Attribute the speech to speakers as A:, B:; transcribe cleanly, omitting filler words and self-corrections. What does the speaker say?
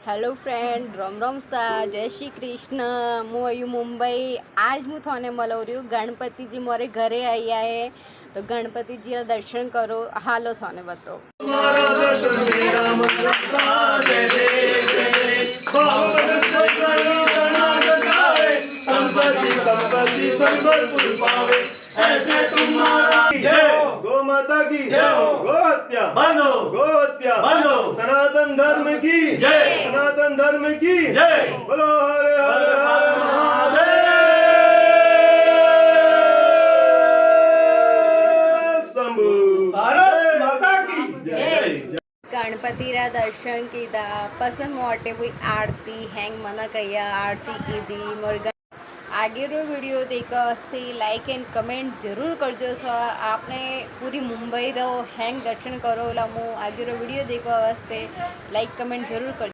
A: Hello friend, Ram Ram सा, जय श्री कृष्ण। હું આયુ મુંબઈ। આજ હું થોને મળો રહ્યું ગણપતિજી મારે ઘરે આયા है तो गणपतिजी दर्शन करो। हालो थाने बताओ
B: गौ माता की गौ हत्या बंदो, गौ हत्या बंदो। सनातन धर्म की जय, सनातन धर्म की जय। बोलो हर हर हर महादेव शंभु। भारत माता की जय।
A: गणपतिरा दर्शन कीधा पसंद मोटे हुई आरती हैंग मना कहिया आरती कीधी मोर आगे रो वीडियो देखो हस्ते लाइक एंड कमेंट जरूर करजो। सो आपने पूरी मुंबई रो हैंग दर्शन करो ला मु आगे रो वीडियो देखो हस्ते लाइक कमेंट जरूर कर।